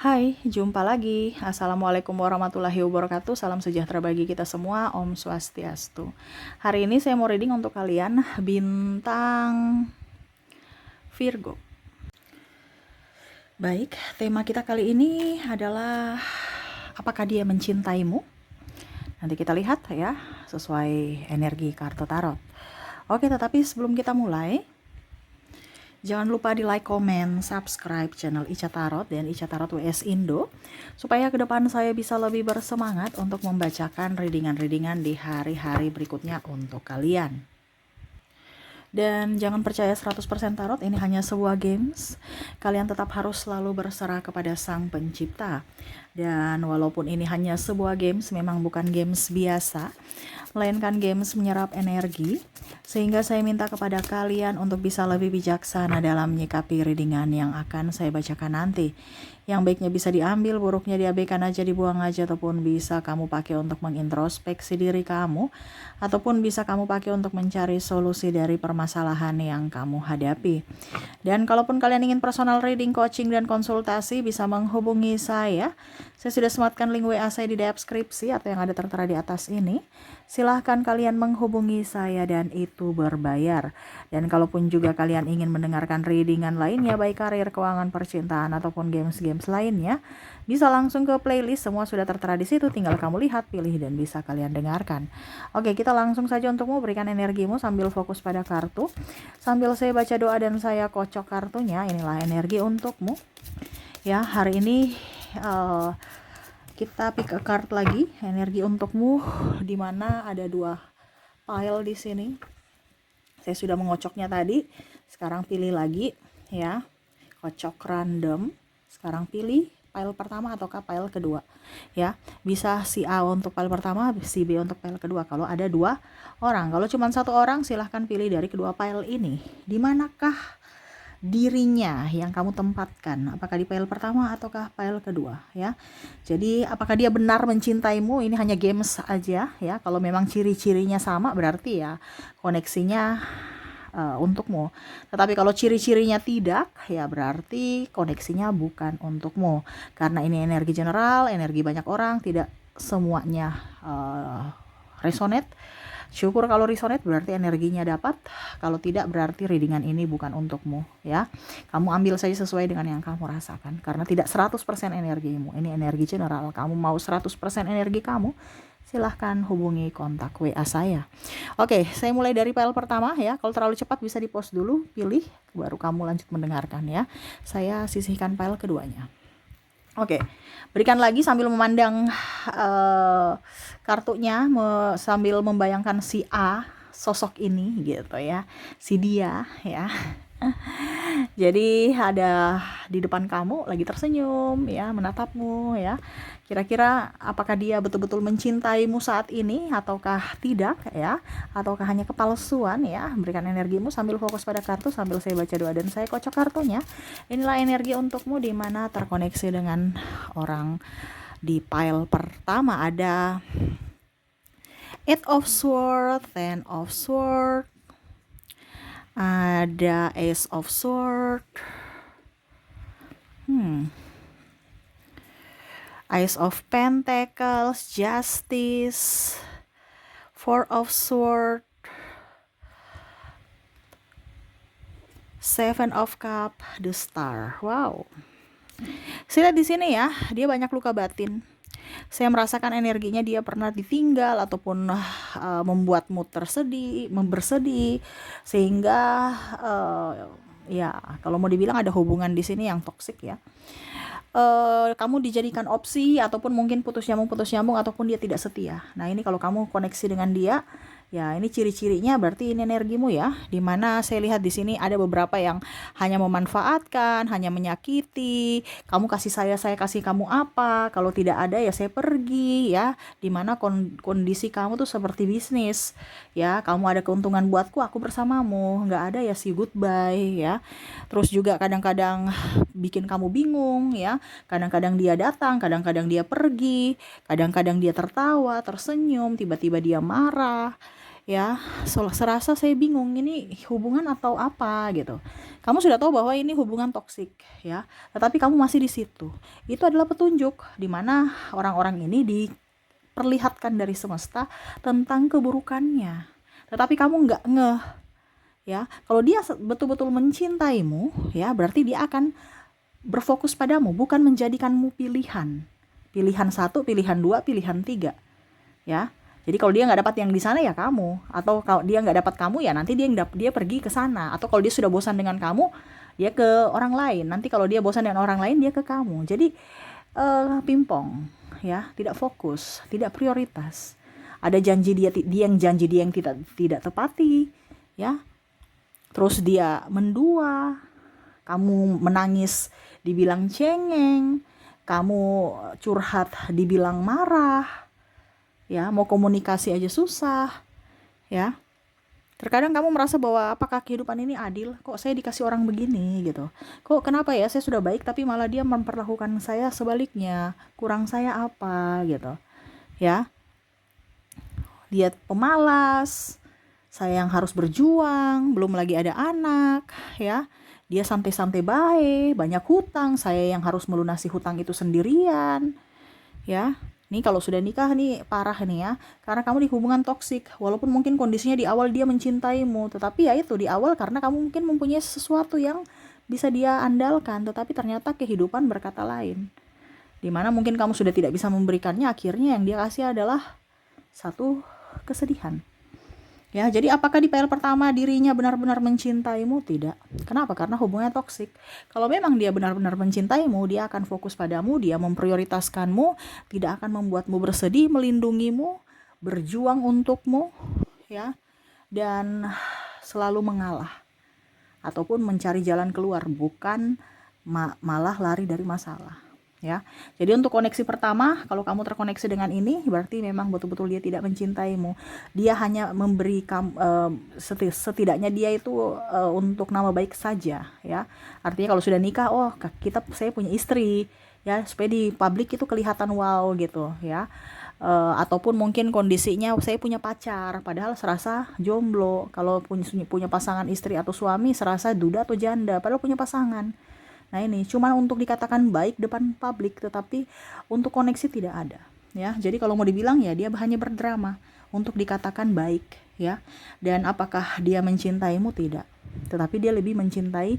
Hai, jumpa lagi. Assalamualaikum warahmatullahi wabarakatuh. Salam sejahtera bagi kita semua. Om Swastiastu. Hari ini saya mau reading untuk kalian bintang Virgo. Baik, tema kita kali ini adalah apakah dia mencintaimu? Nanti kita lihat ya, sesuai energi kartu tarot. Oke, tetapi sebelum kita mulai, jangan lupa di like, comment, subscribe channel Ica Tarot dan Ica Tarot WS Indo supaya ke depan saya bisa lebih bersemangat untuk membacakan readingan-readingan di hari-hari berikutnya untuk kalian. Dan jangan percaya 100% tarot, ini hanya sebuah games. Kalian tetap harus selalu berserah kepada Sang Pencipta. Dan walaupun ini hanya sebuah games, memang bukan games biasa, melainkan games menyerap energi, sehingga saya minta kepada kalian untuk bisa lebih bijaksana dalam menyikapi readingan yang akan saya bacakan nanti. Yang baiknya bisa diambil, buruknya diabaikan aja, dibuang aja, ataupun bisa kamu pakai untuk mengintrospeksi diri kamu, ataupun bisa kamu pakai untuk mencari solusi dari permasalahan yang kamu hadapi. Dan kalaupun kalian ingin personal reading, coaching, dan konsultasi, bisa menghubungi saya. Saya sudah sematkan link WA saya di deskripsi atau yang ada tertera di atas ini. Silahkan kalian menghubungi saya dan itu berbayar. Dan kalaupun juga kalian ingin mendengarkan readingan lainnya, baik karir, keuangan, percintaan, ataupun games-games lainnya, bisa langsung ke playlist, semua sudah tertera di situ, tinggal kamu lihat, pilih, dan bisa kalian dengarkan. Oke, kita langsung saja untukmu, berikan energimu sambil fokus pada kartu. Sambil saya baca doa dan saya kocok kartunya, inilah energi untukmu. Ya, hari ini kita pick a card lagi, energi untukmu, di mana ada 2 pile di sini. Saya sudah mengocoknya tadi, sekarang pilih lagi ya. Kocok random. Sekarang pilih pile pertama ataukah pile kedua. Ya, bisa si A untuk pile pertama, si B untuk pile kedua kalau ada 2 orang. Kalau cuma 1 orang, silahkan pilih dari kedua pile ini. Di manakah dirinya yang kamu tempatkan, apakah di pile pertama ataukah pile kedua ya. Jadi apakah dia benar mencintaimu, ini hanya games aja ya. Kalau memang ciri-cirinya sama berarti ya koneksinya untukmu. Tetapi kalau ciri-cirinya tidak, ya berarti koneksinya bukan untukmu. Karena ini energi general, energi banyak orang, tidak semuanya resonate. Syukur kalau resonate, berarti energinya dapat. Kalau tidak, berarti readingan ini bukan untukmu ya. Kamu ambil saja sesuai dengan yang kamu rasakan, karena tidak 100% energimu. Ini energi general. Kamu mau 100% energi kamu, silahkan hubungi kontak WA saya. Oke, saya mulai dari pile pertama ya. Kalau terlalu cepat bisa di-pause dulu, pilih, baru kamu lanjut mendengarkan ya. Saya sisihkan pile keduanya. Oke, berikan lagi sambil memandang kartunya, sambil membayangkan si A, sosok ini gitu ya, si dia ya. Jadi ada di depan kamu lagi tersenyum ya, menatapmu ya. Kira-kira apakah dia betul-betul mencintaimu saat ini ataukah tidak ya, ataukah hanya kepalsuan ya. Berikan energimu sambil fokus pada kartu, sambil saya baca doa dan saya kocok kartunya. Inilah energi untukmu, di mana terkoneksi dengan orang di pile pertama. Ada 8 of Swords, 10 of Swords, ada Ace of Swords, Ace of Pentacles, Justice, 4 of Swords, 7 of Cups, The Star. Wow. Saya lihat di sini ya, dia banyak luka batin. Saya merasakan energinya dia pernah ditinggal ataupun membuatmu bersedih, sehingga ya kalau mau dibilang ada hubungan di sini yang toksik ya. Kamu dijadikan opsi, ataupun mungkin putus nyambung, ataupun dia tidak setia. Nah, ini kalau kamu koneksi dengan dia, ya ini ciri-cirinya berarti ini energimu ya. Dimana saya lihat di sini ada beberapa yang hanya memanfaatkan, hanya menyakiti. Kamu kasih saya kasih kamu apa? Kalau tidak ada ya saya pergi ya. Dimana kondisi kamu tuh seperti bisnis ya. Kamu ada keuntungan buatku, aku bersamamu. Nggak ada ya si goodbye ya. Terus juga kadang-kadang bikin kamu bingung ya. Kadang-kadang dia datang, kadang-kadang dia pergi, kadang-kadang dia tertawa, tersenyum, tiba-tiba dia marah. ya. Serasa saya bingung ini hubungan atau apa gitu. Kamu sudah tahu bahwa ini hubungan toksik, ya, tetapi kamu masih di situ. Itu adalah petunjuk di mana orang-orang ini diperlihatkan dari semesta tentang keburukannya, tetapi kamu nggak ngeh, ya. Kalau dia betul-betul mencintaimu, ya, berarti dia akan berfokus padamu, bukan menjadikanmu pilihan satu, pilihan dua, pilihan tiga, ya. Jadi kalau dia nggak dapat yang di sana ya kamu, atau kalau dia nggak dapat kamu ya nanti dia pergi ke sana, atau kalau dia sudah bosan dengan kamu dia ke orang lain. Nanti kalau dia bosan dengan orang lain dia ke kamu. Jadi pingpong, ya, tidak fokus, tidak prioritas. Ada janji dia yang tidak tepati, ya. Terus dia mendua, kamu menangis dibilang cengeng, kamu curhat dibilang marah, ya, mau komunikasi aja susah, ya. Terkadang kamu merasa bahwa apakah kehidupan ini adil? Kok saya dikasih orang begini gitu? Kok kenapa ya saya sudah baik tapi malah dia memperlakukan saya sebaliknya? Kurang saya apa gitu? Ya, dia pemalas, saya yang harus berjuang, belum lagi ada anak, ya. Dia santai-santai baik, banyak hutang, saya yang harus melunasi hutang itu sendirian, ya. Nih kalau sudah nikah nih parah nih ya, karena kamu di hubungan toksik. Walaupun mungkin kondisinya di awal dia mencintaimu, tetapi ya itu di awal karena kamu mungkin mempunyai sesuatu yang bisa dia andalkan, tetapi ternyata kehidupan berkata lain. Dimana mungkin kamu sudah tidak bisa memberikannya, akhirnya yang dia kasih adalah satu kesedihan. Ya, jadi apakah di PL pertama dirinya benar-benar mencintaimu? Tidak. Kenapa? Karena hubungannya toksik. Kalau memang dia benar-benar mencintaimu, dia akan fokus padamu, dia memprioritaskanmu, tidak akan membuatmu bersedih, melindungimu, berjuang untukmu, ya, dan selalu mengalah ataupun mencari jalan keluar, bukan malah lari dari masalah. Ya, jadi untuk koneksi pertama, kalau kamu terkoneksi dengan ini, berarti memang betul-betul dia tidak mencintaimu. Dia hanya memberi setidaknya dia itu untuk nama baik saja, ya. Artinya kalau sudah nikah, oh saya punya istri, ya, supaya di publik itu kelihatan wow gitu, ya. Ataupun mungkin kondisinya saya punya pacar, padahal serasa jomblo. Kalau punya pasangan istri atau suami, serasa duda atau janda, padahal punya pasangan. Nah ini cuma untuk dikatakan baik depan publik, tetapi untuk koneksi tidak ada, ya. Jadi kalau mau dibilang ya dia hanya berdrama untuk dikatakan baik, ya. Dan apakah dia mencintaimu? Tidak. Tetapi dia lebih mencintai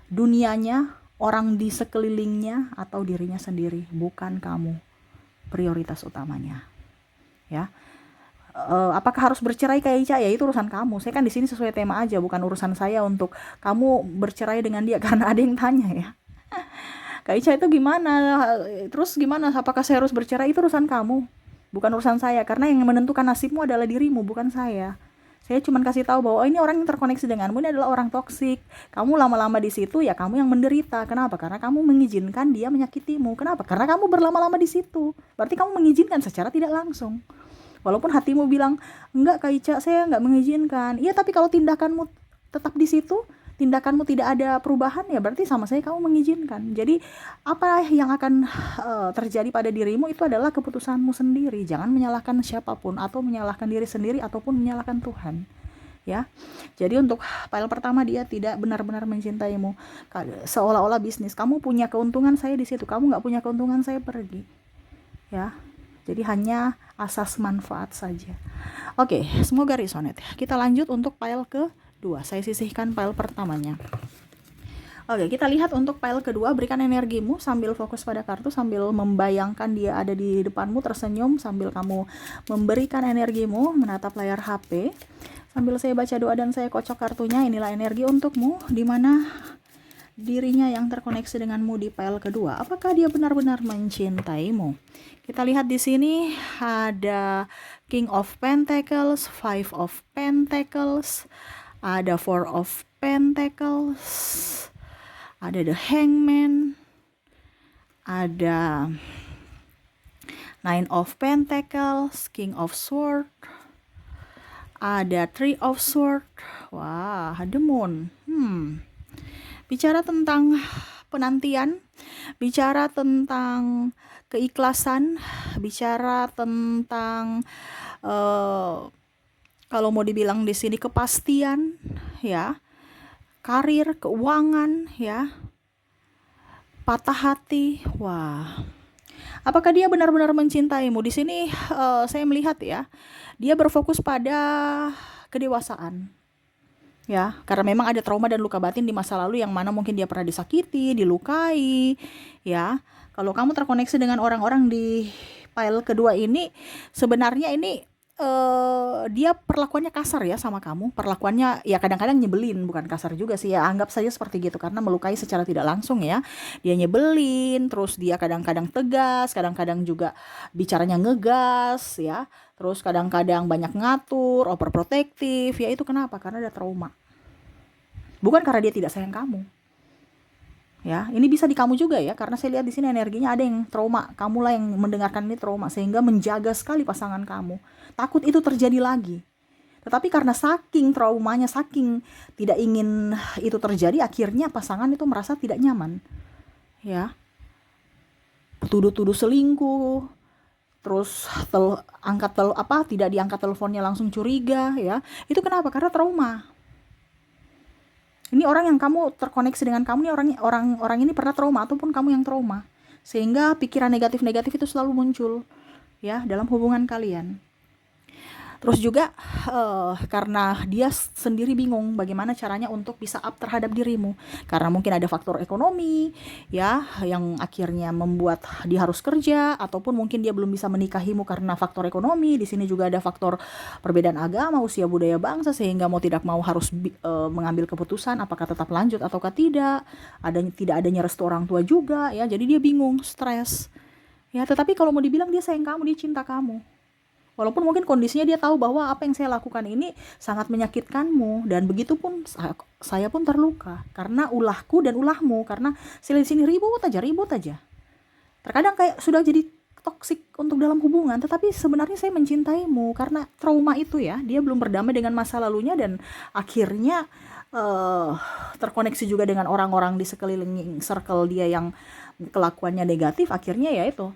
dunianya, orang di sekelilingnya atau dirinya sendiri, bukan kamu prioritas utamanya, ya. Apakah harus bercerai kayak Ica? Ya itu urusan kamu. Saya kan di sini sesuai tema aja, bukan urusan saya untuk kamu bercerai dengan dia karena ada yang tanya, ya. Kak Ica itu gimana? Terus gimana? Apakah saya harus bercerai? Itu urusan kamu, bukan urusan saya. Karena yang menentukan nasibmu adalah dirimu, bukan saya. Saya cuma kasih tahu bahwa ini orang yang terkoneksi denganmu ini adalah orang toksik. Kamu lama-lama di situ ya kamu yang menderita. Kenapa? Karena kamu mengizinkan dia menyakitimu. Kenapa? Karena kamu berlama-lama di situ. Berarti kamu mengizinkan secara tidak langsung. Walaupun hatimu bilang, enggak Kak Ica, saya enggak mengizinkan. Iya, tapi kalau tindakanmu tetap di situ, tindakanmu tidak ada perubahan, ya berarti sama saya kamu mengizinkan. Jadi apa yang akan terjadi pada dirimu itu adalah keputusanmu sendiri. Jangan menyalahkan siapapun, atau menyalahkan diri sendiri, ataupun menyalahkan Tuhan, ya. Jadi untuk file pertama dia tidak benar-benar mencintaimu. Seolah-olah bisnis, kamu punya keuntungan saya di situ, kamu nggak punya keuntungan saya pergi, ya. Jadi hanya asas manfaat saja. Oke, semoga resonate. Kita lanjut untuk file kedua. Saya sisihkan file pertamanya. Oke, kita lihat untuk file kedua. Berikan energimu sambil fokus pada kartu, sambil membayangkan dia ada di depanmu tersenyum, sambil kamu memberikan energimu menatap layar HP. Sambil saya baca doa dan saya kocok kartunya. Inilah energi untukmu, di mana dirinya yang terkoneksi denganmu di file kedua. Apakah dia benar-benar mencintaimu? Kita lihat di sini ada King of Pentacles, Five of Pentacles, ada Four of Pentacles, ada The Hangman, ada Nine of Pentacles, King of Swords, ada Three of Swords. Wah, The Moon. Bicara tentang penantian, bicara tentang keikhlasan, bicara tentang Kalau mau dibilang di sini kepastian, ya, karir, keuangan, ya, patah hati. Wah, apakah dia benar-benar mencintaimu? Di sini saya melihat ya, dia berfokus pada kedewasaan. Ya, karena memang ada trauma dan luka batin di masa lalu yang mana mungkin dia pernah disakiti, dilukai, ya. Kalau kamu terkoneksi dengan orang-orang di file kedua ini, sebenarnya ini dia perlakuannya kasar ya sama kamu. Perlakuannya ya kadang-kadang nyebelin, bukan kasar juga sih ya. Anggap saja seperti gitu karena melukai secara tidak langsung ya. Dia nyebelin, terus dia kadang-kadang tegas, kadang-kadang juga bicaranya ngegas ya. Terus kadang-kadang banyak ngatur, overprotective, ya itu kenapa? Karena ada trauma. Bukan karena dia tidak sayang kamu. Ya, ini bisa di kamu juga ya, karena saya lihat di sini energinya ada yang trauma. Kamulah yang mendengarkan ini trauma sehingga menjaga sekali pasangan kamu. Takut itu terjadi lagi. Tetapi karena saking traumanya, saking tidak ingin itu terjadi, akhirnya pasangan itu merasa tidak nyaman. Ya, tuduh-tuduh selingkuh, terus tidak diangkat teleponnya langsung curiga ya. Itu kenapa? Karena trauma. Ini orang yang kamu terkoneksi dengan kamu, nih orang ini pernah trauma ataupun kamu yang trauma. Sehingga pikiran negatif-negatif itu selalu muncul ya dalam hubungan kalian. Terus juga karena dia sendiri bingung bagaimana caranya untuk bisa up terhadap dirimu. Karena mungkin ada faktor ekonomi ya yang akhirnya membuat dia harus kerja, ataupun mungkin dia belum bisa menikahimu karena faktor ekonomi. Di sini juga ada faktor perbedaan agama, usia, budaya, bangsa, sehingga mau tidak mau harus mengambil keputusan apakah tetap lanjut ataukah tidak. Tidak adanya restu orang tua juga ya. Jadi dia bingung, stres. Ya, tetapi kalau mau dibilang dia sayang kamu, dia cinta kamu. Walaupun mungkin kondisinya dia tahu bahwa apa yang saya lakukan ini sangat menyakitkanmu, dan begitu pun saya pun terluka karena ulahku dan ulahmu, karena saya di sini ribut aja. Terkadang kayak sudah jadi toksik untuk dalam hubungan, tetapi sebenarnya saya mencintaimu karena trauma itu ya. Dia belum berdamai dengan masa lalunya dan akhirnya terkoneksi juga dengan orang-orang di sekeliling circle dia yang kelakuannya negatif. Akhirnya ya itu,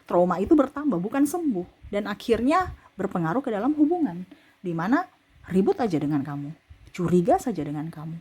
trauma itu bertambah bukan sembuh, dan akhirnya berpengaruh ke dalam hubungan di mana ribut aja dengan kamu, curiga saja dengan kamu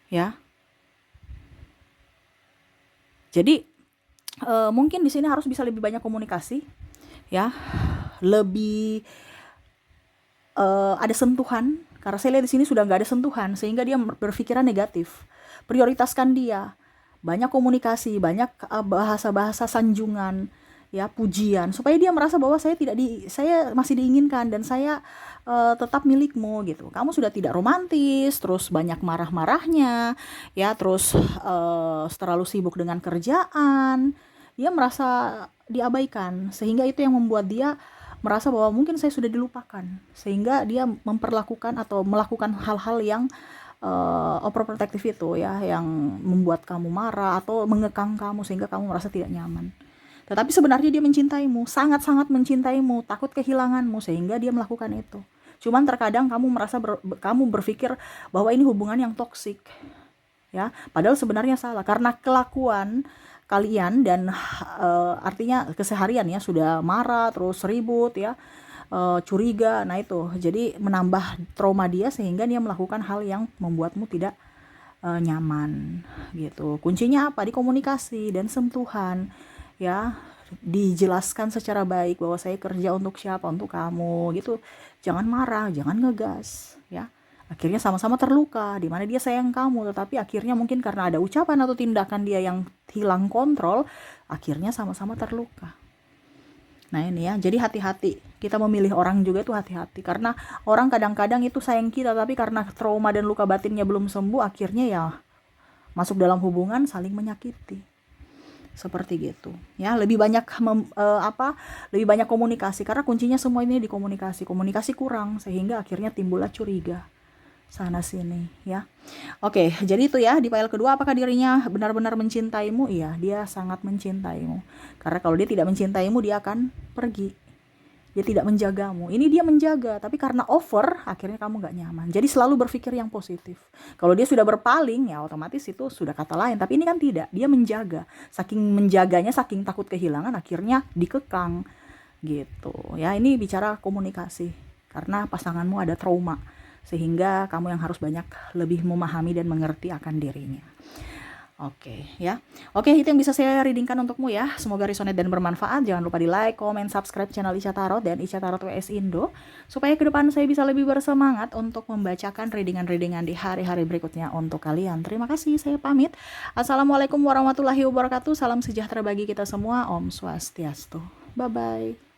ya. Jadi mungkin di sini harus bisa lebih banyak komunikasi ya, lebih ada sentuhan, karena saya lihat di sini sudah nggak ada sentuhan sehingga dia berpikiran negatif. Prioritaskan dia, banyak komunikasi, banyak bahasa-bahasa sanjungan ya, pujian, supaya dia merasa bahwa saya masih diinginkan dan saya tetap milikmu gitu. Kamu sudah tidak romantis, terus banyak marah-marahnya ya, terus terlalu sibuk dengan kerjaan, dia merasa diabaikan, sehingga itu yang membuat dia merasa bahwa mungkin saya sudah dilupakan, sehingga dia memperlakukan atau melakukan hal-hal yang overprotective itu ya, yang membuat kamu marah atau mengekang kamu sehingga kamu merasa tidak nyaman. Tetapi sebenarnya dia mencintaimu, sangat-sangat mencintaimu, takut kehilanganmu, sehingga dia melakukan itu. Cuman terkadang kamu berpikir bahwa ini hubungan yang toksik, ya. Padahal sebenarnya salah, karena kelakuan kalian dan artinya keseharian ya, sudah marah, terus ribut ya, curiga. Nah itu, jadi menambah trauma dia sehingga dia melakukan hal yang membuatmu tidak nyaman gitu. Kuncinya apa? Di komunikasi dan sentuhan. Ya, dijelaskan secara baik bahwa saya kerja untuk siapa, untuk kamu gitu. Jangan marah, jangan ngegas ya. Akhirnya sama-sama terluka, di mana dia sayang kamu, tetapi akhirnya mungkin karena ada ucapan atau tindakan dia yang hilang kontrol, akhirnya sama-sama terluka. Nah ini ya, jadi hati-hati. Kita memilih orang juga itu hati-hati, karena orang kadang-kadang itu sayang kita, tapi karena trauma dan luka batinnya belum sembuh, akhirnya ya masuk dalam hubungan saling menyakiti. Seperti gitu ya. Lebih banyak lebih banyak komunikasi, karena kuncinya semua ini di komunikasi kurang, sehingga akhirnya timbullah curiga sana sini ya. Oke, jadi itu ya di file kedua. Apakah dirinya benar-benar mencintaimu? Iya, dia sangat mencintaimu, karena kalau dia tidak mencintaimu dia akan pergi. Dia tidak menjagamu. Ini dia menjaga, tapi karena over, akhirnya kamu gak nyaman. Jadi selalu berpikir yang positif. Kalau dia sudah berpaling, ya otomatis itu sudah kata lain. Tapi ini kan tidak. Dia menjaga. Saking menjaganya, saking takut kehilangan, akhirnya dikekang. Gitu. Ya, ini bicara komunikasi. karena pasanganmu ada trauma, sehingga kamu yang harus banyak lebih memahami dan mengerti akan dirinya. Oke ya. Oke, itu yang bisa saya readingkan untukmu ya. Semoga resonate dan bermanfaat. Jangan lupa di like, comment, subscribe channel Ica Tarot dan Ica Tarot WS Indo, supaya ke depan saya bisa lebih bersemangat untuk membacakan readingan-readingan di hari-hari berikutnya untuk kalian. Terima kasih, saya pamit. Assalamualaikum warahmatullahi wabarakatuh. Salam sejahtera bagi kita semua. Om Swastiastu. Bye-bye.